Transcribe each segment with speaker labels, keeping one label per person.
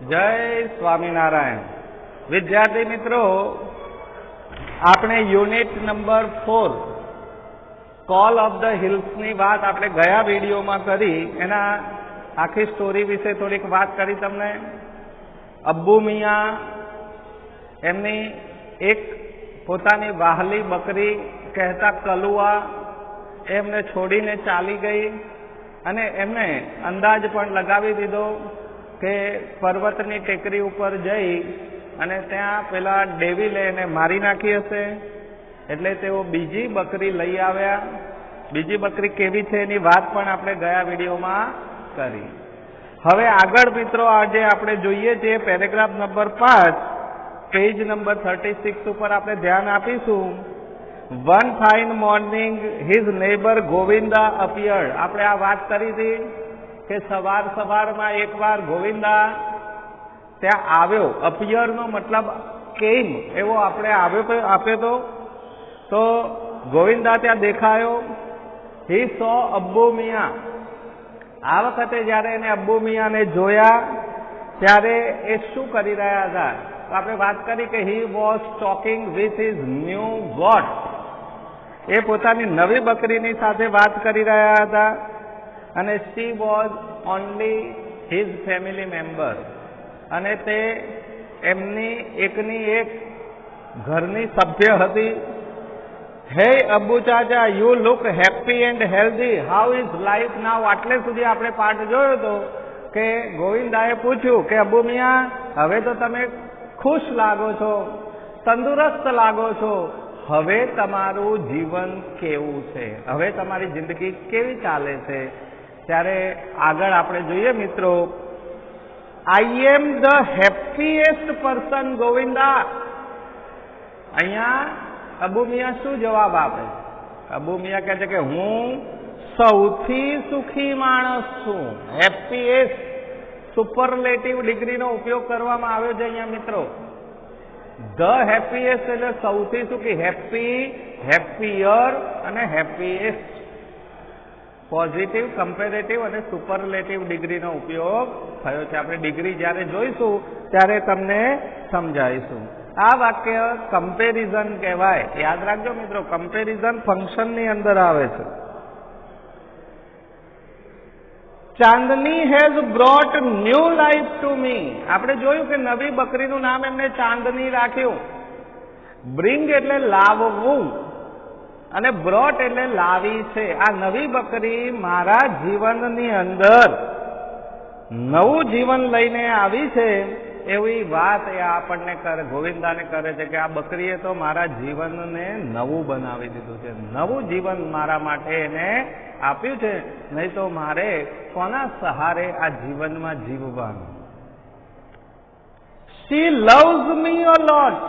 Speaker 1: જય સ્વામિનારાયણ. વિદ્યાર્થી મિત્રો, આપણે unit number 4 call of the હિલ્સની વાત આપણે ગયા વિડીયોમાં કરી. એના આખી સ્ટોરી વિશે થોડીક વાત કરી તમને. અબ્બુ મિયા એમની એક પોતાની વહાલી બકરી કહેતા કલુઆ એમને છોડીને ચાલી ગઈ અને એમને અંદાજ પણ લગાવી દીધો કે પર્વતની ટેકરી ઉપર જઈ અને ત્યાં પેલા ડેવિલે એને મારી નાખી હશે. એટલે તેઓ બીજી બકરી લઈ આવ્યા. બીજી બકરી કેવી છે એની વાત પણ આપણે ગયા વિડીયોમાં કરી. હવે આગળ મિત્રો આજે આપણે જોઈએ છીએ પેરેગ્રાફ નંબર 5 પેજ નંબર 36 ઉપર આપણે ધ્યાન આપીશું. One fine morning his neighbour Govinda appeared. આપણે આ વાત કરી હતી કે સવારમાં એકવાર ગોવિંદા ત્યાં આવ્યો. અપિયરનો મતલબ કેમ એવો આપણે આપ્યો તો ગોવિંદા ત્યાં દેખાયો. હી સો અબ્બુ મિયા. આ વખતે જ્યારે એને અબ્બુ મિયાને જોયા ત્યારે એ શું કરી રહ્યા હતા? તો આપણે વાત કરી કે he was talking with his new goat. એ પોતાની નવી બકરીની સાથે વાત કરી રહ્યા હતા અને she was only his family member. અને તે એમની એકની એક ઘરની સભ્ય હતી. હે અબ્બુ ચાચા, you look happy and healthy. How is life now? આટલે સુધી આપણે પાઠ જોયો હતો કે ગોવિંદાએ પૂછ્યું કે અબ્બુ મિયા, હવે તો તમે ખુશ લાગો છો, તંદુરસ્ત લાગો છો, હવે તમારું જીવન કેવું છે? હવે તમારી જિંદગી કેવી ચાલે છે? ત્યારે આગળ આપણે જોઈએ મિત્રો, I am the happiest person Govinda. અહીંયા અબ્બુ મિયા શું જવાબ આપે? અબ્બુ મિયા કહે છે કે હું સૌથી સુખી માણસ છું. હેપીએસ્ટ સુપરલેટિવ ડિગ્રીનો ઉપયોગ કરવામાં આવ્યો છે અહીંયા મિત્રો. ધ હેપીએસ્ટ એટલે સૌથી સુખી. હેપી, હેપીયર અને હેપીએસ્ટ. પોઝિટિવ, કમ્પેરેટિવ અને સુપરલેટિવ ડિગ્રીનો ઉપયોગ થયો છે. આપણે ડિગ્રી જ્યારે જોઈશું ત્યારે તમને સમજાવીશું. આ વાક્ય કમ્પેરિઝન કહેવાય. યાદ રાખજો મિત્રો, કમ્પેરિઝન ફંક્શનની અંદર આવે છે. Chandni has brought new life to me. આપણે જોયું કે નવી બકરીનું નામ એમને ચાંદની રાખ્યું. બ્રિંગ એટલે લાવવું અને બ્રોટ એટલે લાવી છે. આ નવી બકરી મારા જીવનની અંદર નવું જીવન લઈને આવી છે એવી વાત એ આપણને ગોવિંદાને કરે છે કે આ બકરીએ તો મારા જીવનને નવું બનાવી દીધું છે. નવું જીવન મારા માટે એને આપ્યું છે. નહીં તો મારે કોના સહારે આ જીવનમાં જીવવાનું? શી લવ્સ મી અ લોટ.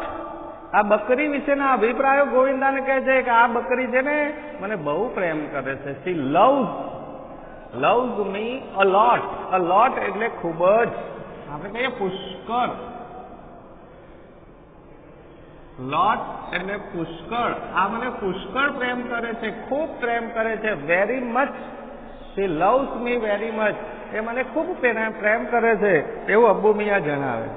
Speaker 1: આ બકરી વિશેના અભિપ્રાયો ગોવિંદાને કહે છે કે આ બકરી છે ને મને બહુ પ્રેમ કરે છે. શી લવ્સ મી અ લોટ. અ લોટ એટલે ખૂબ જ, આપણે કહીએ પુષ્કળ. લોટ એટલે પુષ્કળ. આ મને પુષ્કળ પ્રેમ કરે છે, ખૂબ પ્રેમ કરે છે. Very much. She loves me very much. એ મને ખૂબ પ્રેમ કરે છે એવું અબ્બુ મિયા જણાવે.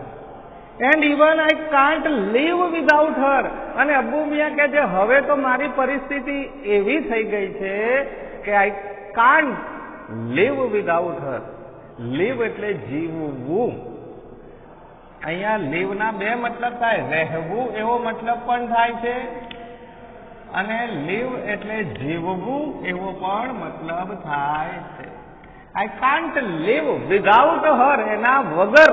Speaker 1: And even I can't leave without her. અને અબ્બુ મિયા કહે છે હવે તો મારી પરિસ્થિતિ એવી થઈ ગઈ છે કે I can't leave without her. Leave એટલે જીવવું. અહીંયા લીવના બે મતલબ થાય. રહેવું એવો મતલબ પણ થાય છે અને લીવ એટલે જીવવું એવો પણ મતલબ થાય છે. આઈ કાન્ટ લીવ વિધાઉટ હર. એના વગર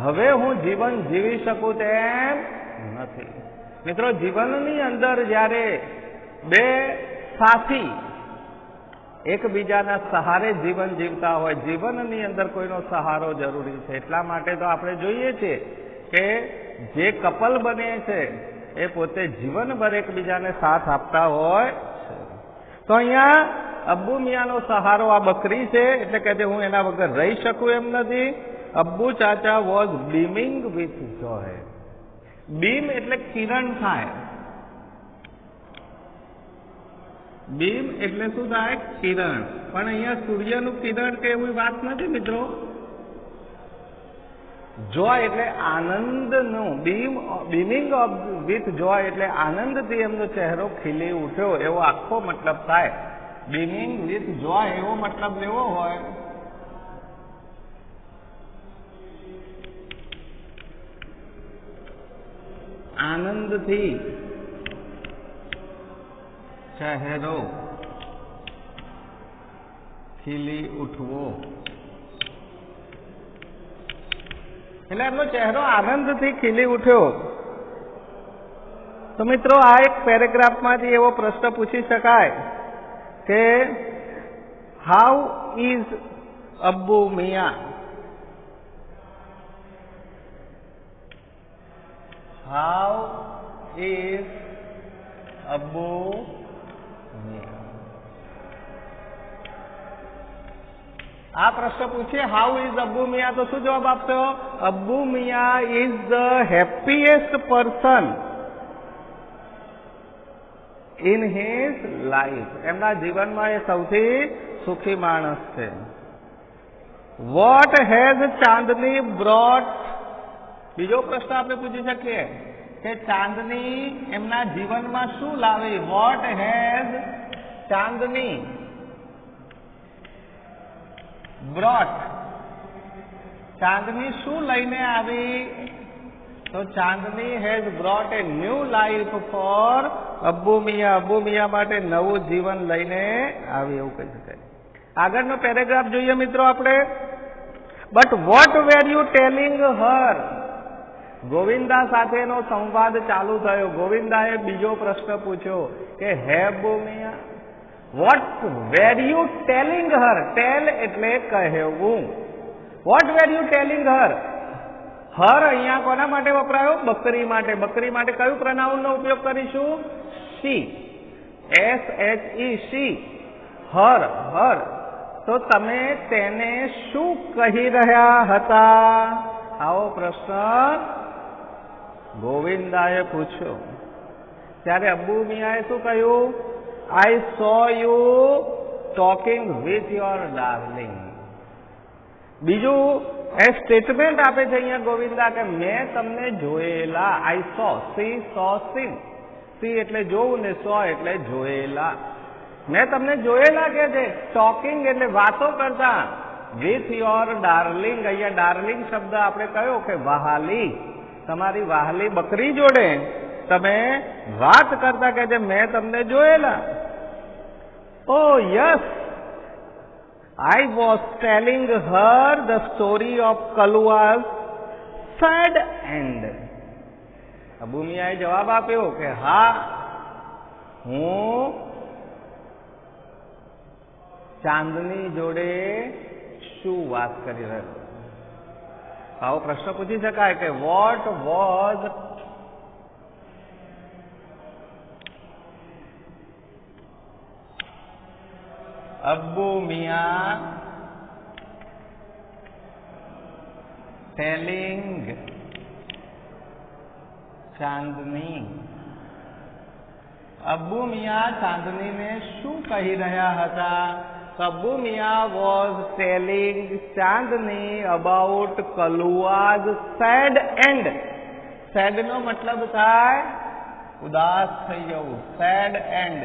Speaker 1: હવે હું જીવન જીવી શકું તેમ નથી. મિત્રો, જીવનની અંદર જ્યારે બે સાથી એકબીજાના સહારે જીવન જીવતા હોય, જીવનની અંદર કોઈનો સહારો જરૂરી છે. એટલા માટે તો આપણે જોઈએ છીએ કે જે કપલ બને છે એ પોતે જીવનભર એકબીજાને સાથ આપતા હોય છે. તો અહીંયા અબ્બુ મિયાનો સહારો આ બકરી છે. એટલે કે હું એના વગર રહી શકું એમ નથી. અબ્બુ ચાચા વોઝ બીમિંગ વિથ જોય. બીમ એટલે કિરણ થાય. બીમ એટલે શું થાય? કિરણ. પણ અહીંયા સૂર્યનું કિરણ કે એવી વાત નથી મિત્રો. જોય એટલે આનંદનું બીમિંગ ઓફ વિથ જોય એટલે આનંદથી એમનો ચહેરો ખીલી ઉઠ્યો એવો આખો મતલબ થાય. બીમિંગ વિથ જોય એવો મતલબ લેવો હોય આનંદથી ચહેરો ખીલી ઉઠવો એટલે એમનો ચહેરો આનંદથી ખીલી ઉઠ્યો. તો મિત્રો આ એક પેરેગ્રાફમાંથી એવો પ્રશ્ન પૂછી શકાય કે how is Abbu Miya? How is Abbu Miya? આ પ્રશ્ન પૂછીએ હાઉ ઇઝ અબ્બુ મિયા તો શું જવાબ આપશો? Abbu Miya is the happiest person in his life. એમના જીવનમાં એ સૌથી સુખી માણસ છે. What has Chandni brought? બીજો પ્રશ્ન આપણે પૂછી શકીએ કે ચાંદની એમના જીવનમાં શું લાવી? What has Chandni brought? Chandni શું લઈને આવી? તો Chandni has brought a new life for Abbu Miya. Abbu Miya માટે નવું જીવન લઈને આવી એવું કહી શકાય. આગળનો પેરેગ્રાફ જોઈએ મિત્રો આપણે. But what were you telling her? Govinda સાથેનો સંવાદ ચાલુ થયો. ગોવિંદાએ બીજો પ્રશ્ન પૂછ્યો કે hey Abbu Miya, what were you telling her? Tell એટલે કહેવું. What were you telling her? Her અહીંયા કોના માટે વપરાયો? બકરી માટે. બકરી માટે કયું પ્રનાઉનનો ઉપયોગ કરીશું? શી. SHE શી. હર. હર. તો તમે તેને શું કહી રહ્યા હતા? આવો પ્રશ્ન ગોવિંદાએ પૂછ્યો. ત્યારે અબ્બુ મિયાએ શું કહ્યું? I saw you talking with your darling. બીજું એ સ્ટેટમેન્ટ આપે છે અહીંયા ગોવિંદા કે મેં તમને જોયેલા. આઈ સો. સી સો સીન. સી એટલે જોવું ને સો એટલે જોયેલા. મેં તમને જોયેલા કે છે. ટોકિંગ એટલે વાતો કરતા. With your darling. અહીંયા ડાર્લિંગ શબ્દ આપણે કયો કે વહાલી. તમારી વહાલી બકરી જોડે તમે વાત કરતા કે છે મેં તમને જોયેલા. ઓ yes, I was telling her the story of Kalua's sad end. Abbu મિયાએ જવાબ આપ્યો કે હા, હું ચાંદની જોડે શું વાત કરી રહ્યો. આવો પ્રશ્ન પૂછી શકાય કે what was Abbu Miya telling Chandni? Abbu Miya ચાંદનીને શું કહી રહ્યા હતા? Abbu Miya was telling Chandni about Kalua's sad end. Sad નો મતલબ થાય ઉદાસ થઈ જવું. Sad end.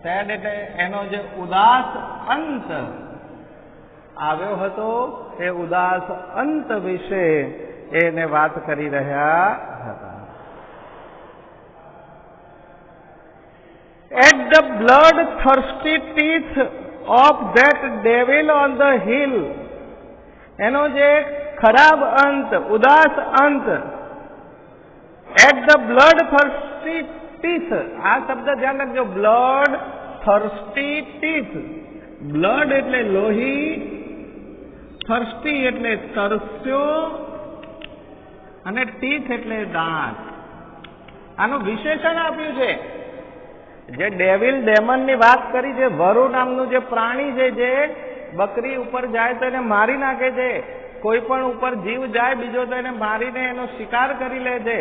Speaker 1: સેડ એટલે એનો જે ઉદાસ અંત આવ્યો હતો એ ઉદાસ અંત વિશે એને વાત કરી રહ્યા હતા. At the blood-thirsty teeth of that devil on the hill. એનો જે ખરાબ અંત, ઉદાસ અંત. At the blood-thirsty teeth. આ શબ્દ ધ્યાન રાખજો. blood-thirsty teeth. blood એટલે લોહી, thirsty એટલે તરસ્યો અને teeth એટલે દાંત. આનું વિશેષણ આપ્યું છે. જે ડેવિલ ડેમન ની વાત કરી છે, વરુ નામનું જે પ્રાણી છે જે બકરી ઉપર જાય તો એને મારી નાખે છે. કોઈ પણ ઉપર જીવ જાય બીજો તો એને મારીને એનો શિકાર કરી લે છે.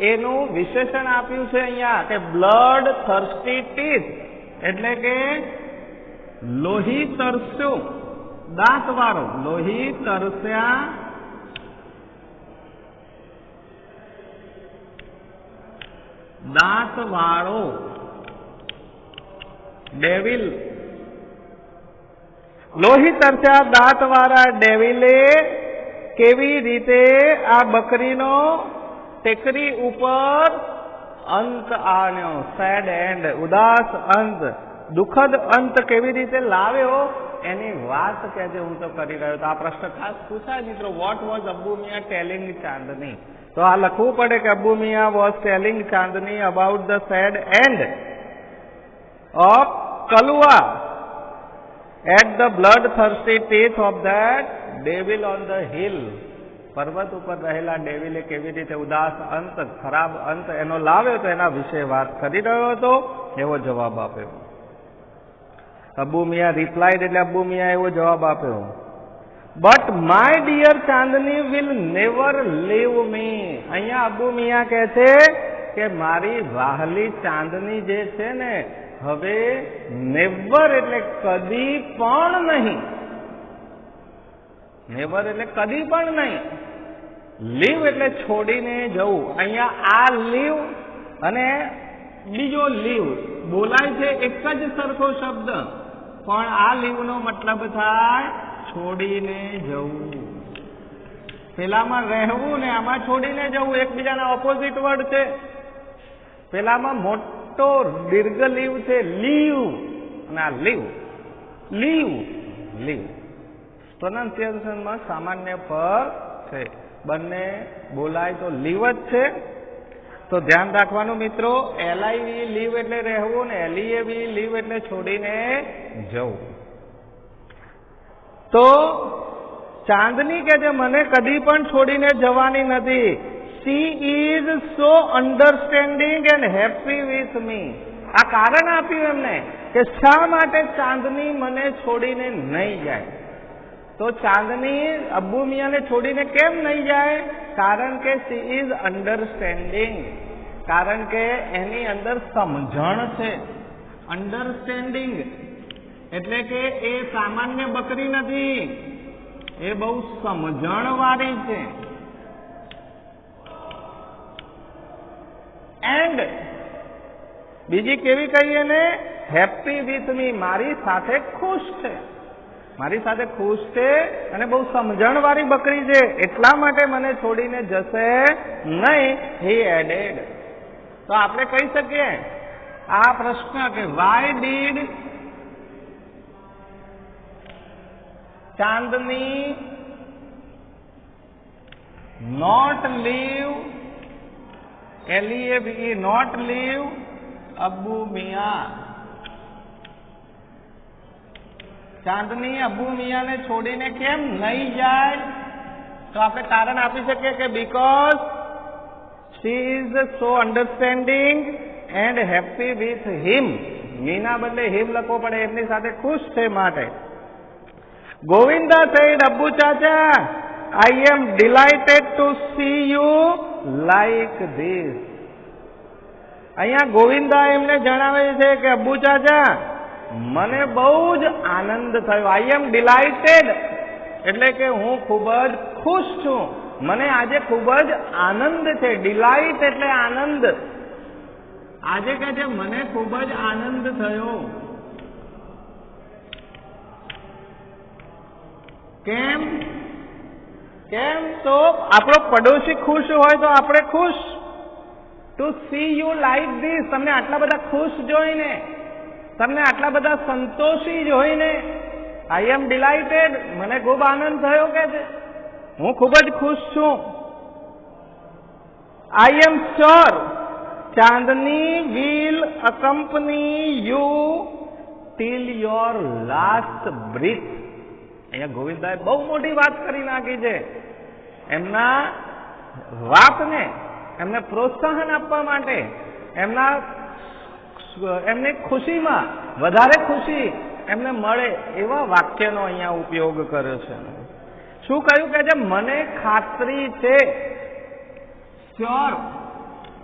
Speaker 1: એનું વિશેષણ આપ્યું છે અહીંયા કે બ્લડ થર્સ્ટી ટીથ એટલે કે લોહી તરસ્યો દાંત વાળો. લોહી તરસ્યા દાંત વાળો ડેવિલ. લોહી તરસ્યા દાંત વાળા ડેવિલે કેવી રીતે આ બકરીનો ટેકરી ઉપર અંત આણ્યો. સેડ એન્ડ, ઉદાસ અંત, દુઃખદ અંત કેવી રીતે લાવ્યો એની વાત કે જે હું તો કરી રહ્યો હતો. આ પ્રશ્ન ખાસ પૂછાય મિત્રો, what was Abbu Miya telling Chandni? તો આ લખવું પડે કે Abbu Miya was telling Chandni about the sad end of Kalua at the blood thirsty teeth of that devil on the hill. પર્વત ઉપર રહેલા ડેવિલે કેવી રીતે ઉદાસ અંત, ખરાબ અંત એનો લાવ્યો તો એના વિશે વાત કરી રહ્યો હતો. એવો જવાબ આપ્યો. અબ્બુ મિયા રિપ્લાઇડ, એટલે અબ્બુ મિયા એવો જવાબ આપ્યો, but my dear Chandni will never leave me. અહીંયા અબ્બુ મિયા કહે છે કે મારી વાહલી ચાંદની જે છે ને હવે નેવર એટલે કદી પણ નહીં, નેવર એટલે કદી પણ નહીં, લીવ એટલે છોડીને જવું. અહીંયા આ લીવ અને બીજો લીવ બોલાય છે એક જ સરખો શબ્દ, પણ આ લીવનો મતલબ થાય છોડીને જવું. પેલામાં રહેવું ને આમાં છોડીને જવું એકબીજાના ઓપોઝિટ વર્ડ છે. પેલામાં મોટો દીર્ઘ લીવ છે લીવ, અને આ લીવ, લીવ, લીવ. પ્રોનાઉન્સિએશનમાં સામાન્ય પર છે, બંને બોલાય તો લીવ જ છે. તો ધ્યાન રાખવાનું મિત્રો, એલઆઈવી લીવ એટલે રહેવું ને એલઈએવી લીવ એટલે છોડીને જવું. તો ચાંદની કે જે મને કદી પણ છોડીને જવાની નથી. She is so understanding and happy with me. આ કારણ આપ્યું એમને કે શા માટે ચાંદની મને છોડીને નહીં જાય. તો ચાંદની અબ્બુ મિયાને છોડીને કેમ નહીં જાય? કારણ કે શી ઇઝ અન્ડરસ્ટેન્ડિંગ, કારણ કે એની અંદર સમજણ છે. અન્ડરસ્ટેન્ડિંગ એટલે કે એ સામાન્ય બકરી નથી, એ બહુ સમજણવાળી છે. એન્ડ બીજી કેવી કહીએ ને, હેપી વિથ મી, મારી સાથે ખુશ છે, મારી સાથે ખુશ છે અને બહુ સમજણવાળી બકરી છે, એટલા માટે મને છોડીને જશે નહીં. He added. તો આપણે કહી શકીએ આ પ્રશ્ન કે why did Chandni not leave, L E A V not leave Abbu Miya. Chandni Abbu મિયાને છોડીને કેમ નહીં જાય? તો આપણે કારણ આપી શકીએ કે because she is so understanding and happy with him. મીના બદલે હિમ લખવો પડે, એમની સાથે ખુશ છે માટે. ગોવિંદા સેડ, અબ્બુ ચાચા I am delighted to see you like this. અહીંયા ગોવિંદા એમને જણાવે છે કે અબ્બુ ચાચા મને બહુ જ આનંદ થયો. આઈ એમ ડિલાઇટેડ એટલે કે હું ખૂબ જ ખુશ છું, મને આજે ખૂબ જ આનંદ છે. ડિલાઇટ એટલે આનંદ. આજે કહે છે મને ખૂબ જ આનંદ થયો. કેમ? કેમ? તો આપણો પડોશી ખુશ હોય તો આપણે ખુશ. To see you like this, તમને આટલા બધા ખુશ જોઈને, તમને આટલા બધા સંતોષી જોઈને, આઈ એમ ડિલાઇટેડ, મને ખૂબ આનંદ થયો કે છે, હું ખૂબ જ ખુશ છું. I am sure Chandni will accompany you till your last breath. અહીંયા ગોવિંદાએ બહુ મોટી વાત કરી નાખી છે. એમના વાતને, એમને પ્રોત્સાહન આપવા માટે, એમની ખુશીમાં વધારે ખુશી એમને મળે એવા વાક્યનો અહીંયા ઉપયોગ કર્યો છે. શું કહ્યું કે જે મને ખાતરી છે. શ્યોર,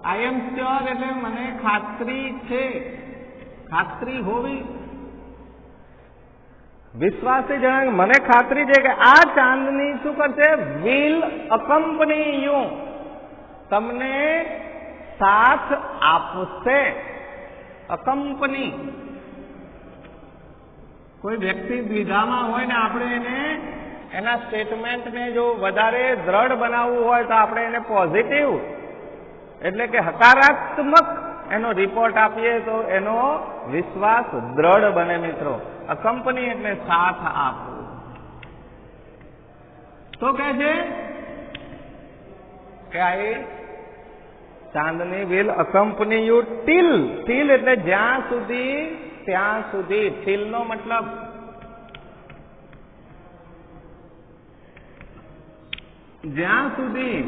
Speaker 1: આઈ એમ શ્યોર એટલે મને ખાતરી છે, ખાતરી હોવી, વિશ્વાસથી જણાવે મને ખાતરી છે કે આ ચાંદની શું કરશે? વિલ અકમ્પની યુ, તમને સાથ આપશે. અકંપની, કોઈ વ્યક્તિ દ્વિધામાં હોય ને આપણે એને એના સ્ટેટમેન્ટને જો વધારે દ્રઢ બનાવવું હોય તો આપણે એને પોઝિટિવ એટલે કે હકારાત્મક એનો રિપોર્ટ આપીએ તો એનો વિશ્વાસ દ્રઢ બને. મિત્રો, અકંપની એટલે સાથ આપવું. તો કહે છે કે આઈ ચાંદની વિલ અકંપની યુ ટીલ. ટીલ એટલે જ્યાં સુધી ત્યાં સુધી. ટીલ નો મતલબ જ્યાં સુધી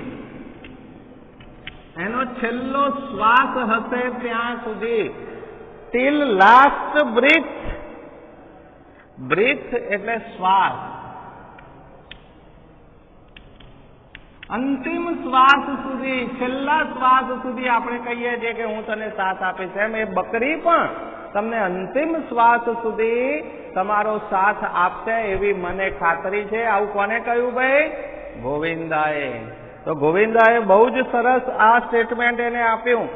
Speaker 1: એનો છેલ્લો શ્વાસ હશે ત્યાં સુધી. Teal last breadth. બ્રીથ એટલે શ્વાસ. અંતિમ શ્વાસ સુધી, છેલ્લા શ્વાસ સુધી આપણે કહીએ છીએ કે હું તને સાથ આપીશ. એમ એ બકરી પણ તમને અંતિમ શ્વાસ સુધી તમારો સાથ આપશે એવી મને ખાતરી છે. આવું કોને કહ્યું ભાઈ? ગોવિંદાએ. તો ગોવિંદાએ બહુ જ સરસ આ સ્ટેટમેન્ટ એને આપ્યું.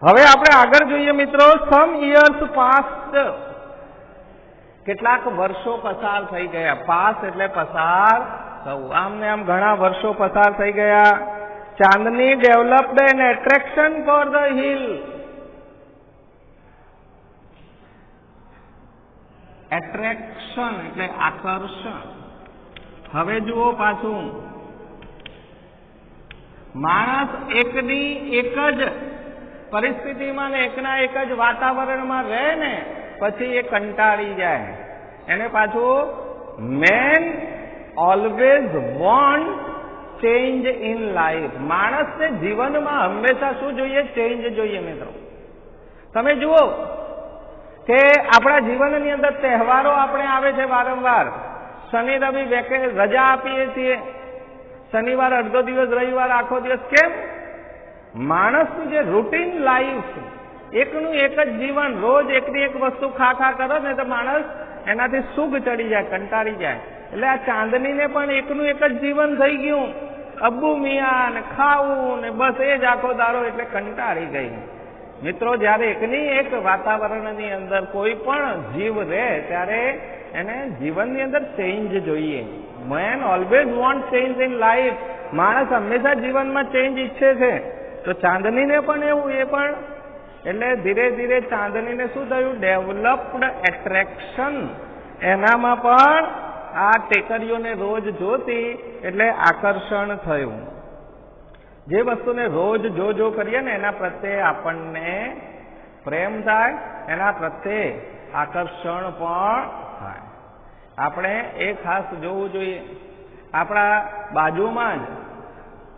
Speaker 1: હવે આપણે આગળ જોઈએ મિત્રો. સમ યર્સ પાસ્ટ. કેટલાક વર્ષો પસાર થઈ ગયા. પાસ એટલે પસાર થવું. આમ ને આમ ઘણા વર્ષો પસાર થઈ ગયા. Chandni developed an attraction for the hill. Attraction એટલે આકર્ષણ. હવે જુઓ પાછું, માણસ એકની એક જ પરિસ્થિતિમાં ને એકના એક જ વાતાવરણમાં રહે ને પછી એ કંટાળી જાય. એને પાછું man always want change in life. માણસને જીવનમાં હંમેશા શું જોઈએ? ચેન્જ જોઈએ. મિત્રો, તમે જુઓ કે આપણા જીવનની અંદર તહેવારો આપણે આવે છે વારંવાર. શનિ રવિ રજા આપીએ છીએ. શનિવાર અડધો દિવસ, રવિવાર આખો દિવસ. કેમ? માણસની જે રૂટીન લાઈફ, એકનું એક જ જીવન, રોજ એકની એક વસ્તુ ખા કરો ને તો માણસ એનાથી સુખ ચડી જાય, કંટાળી જાય. એટલે આ ચાંદનીને પણ એકનું એક જ જીવન થઈ ગયું. અબ્બુ મિયા ને ખાવું ને બસ એ જ આખો દાડો, એટલે કંટાળી ગઈ. મિત્રો, જ્યારે એકની એક વાતાવરણની અંદર કોઈ પણ જીવ રહે ત્યારે એને જીવનની અંદર ચેન્જ જોઈએ. Man always want change in life. માણસ હંમેશા જીવનમાં ચેન્જ ઈચ્છે છે. તો ચાંદનીને પણ એવું, એ પણ એટલે ધીરે ધીરે ચાંદનીને શું થયું? Developed attraction. એનામાં પણ આ ટેકરીઓને રોજ જોતી એટલે આકર્ષણ થયું. જે વસ્તુને રોજ જો કરીએ ને એના પ્રત્યે આપણને પ્રેમ થાય, એના પ્રત્યે આકર્ષણ પણ થાય. આપણે એ ખાસ જોવું જોઈએ. આપણા બાજુમાં જ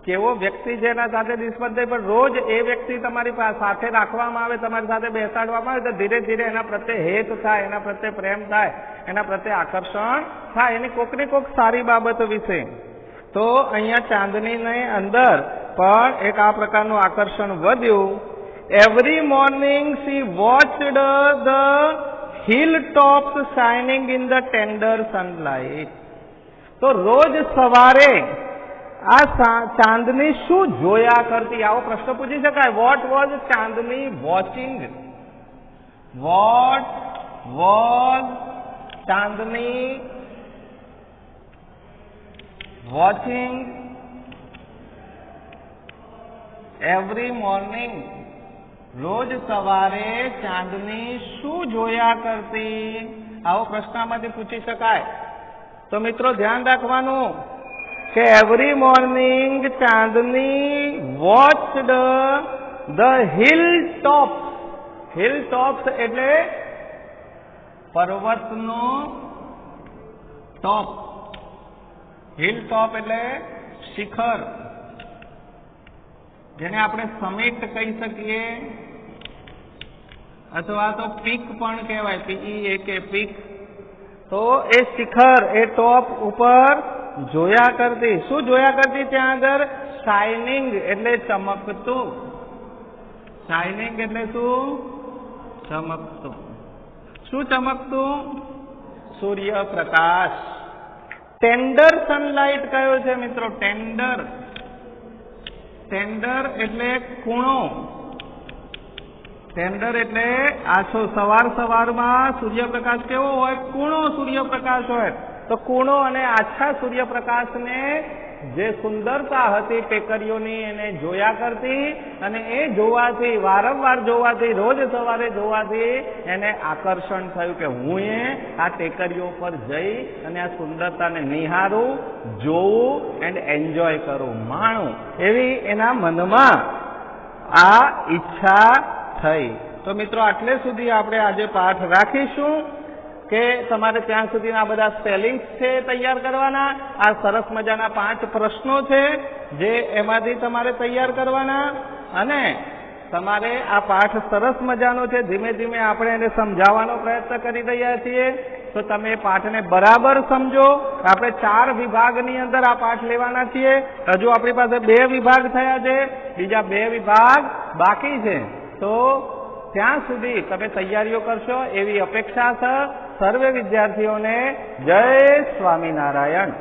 Speaker 1: કેવો વ્યક્તિ છે એના સાથે નિસ્બત નહીં, પણ રોજ એ વ્યક્તિ તમારી સાથે રાખવામાં આવે, તમારી સાથે બેસાડવામાં આવે તો ધીરે ધીરે એના પ્રત્યે હેત થાય, એના પ્રત્યે પ્રેમ થાય, એના પ્રત્યે આકર્ષણ થાય, એની કોકની કોક સારી બાબતો વિશે. તો અહીંયા ચાંદનીને અંદર પણ એક આ પ્રકારનું આકર્ષણ વધ્યું. Every morning C watched the hill tops shining in the tender sunlight. તો રોજ સવારે આ ચાંદની શું જોયા કરતી? આવો પ્રશ્ન પૂછી શકાય. What was Chandni watching? What was Chandni watching every morning? રોજ સવારે ચાંદની શું જોયા કરતી? આવો પ્રશ્નમાંથી પૂછી શકાય. તો મિત્રો, ધ્યાન રાખવાનું કે every morning Chandni watched the hill tops. Hill tops એટલે પર્વતનો ટોપ. હિલ ટોપ એટલે શિખર, જેને આપણે સમિટ કહી શકીએ અથવા તો પીક પણ કહેવાય. PEAK peak. તો એ શિખર, એ ટોપ ઉપર જોયા કરતી. શું જોયા કરતી ત્યાં આગળ? શાઇનિંગ એટલે ચમકતું. શાઇનિંગ એટલે શું? ચમકતું. શું ચમકતું? સૂર્યપ્રકાશ. ટેન્ડર સનલાઇટ કયો છે મિત્રો? ટેન્ડર. ટેન્ડર એટલે કૂણો, ટેન્ડર એટલે આછો, સવારમાં સૂર્યપ્રકાશ કેવો હોય? કૂણો સૂર્યપ્રકાશ હોય. તો કૂણો અને આછા સૂર્યપ્રકાશને જે સુંદરતા હતી ટેકરીઓની એને જોયા કરતી, અને એ જોવાથી, વારંવાર જોવાથી, રોજ સવારે જોવાથી એને આકર્ષણ થયું કે હું આ ટેકરીઓ પર જઈ અને આ સુંદરતાને નિહારું, જોઉં એન્ડ એન્જોય કરું, માણું, એવી એના મનમાં આ ઈચ્છા થઈ. તો મિત્રો આટલે સુધી આપણે આજે પાઠ રાખીશું કે તમારે ત્યાં સુધીના બધા સ્પેલિંગ્સ છે તૈયાર કરવાના. આ સરસ મજાના 5 પ્રશ્નો છે જે એમાંથી તમારે તૈયાર કરવાના, અને તમારે આ પાઠ સરસ મજાનો છે. ધીમે ધીમે આપણે એને સમજાવવાનો પ્રયત્ન કરી રહ્યા છીએ, તો તમે પાઠને બરાબર સમજો. આપણે 4 વિભાગની અંદર આ પાઠ લેવાના છીએ. હજુ આપણી પાસે 2 વિભાગ થયા છે, બીજા 2 વિભાગ બાકી છે. તો ત્યાં સુધી તમે તૈયારીઓ કરશો એવી અપેક્ષા છે. સર્વે વિદ્યાર્થીઓને જય સ્વામિનારાયણ.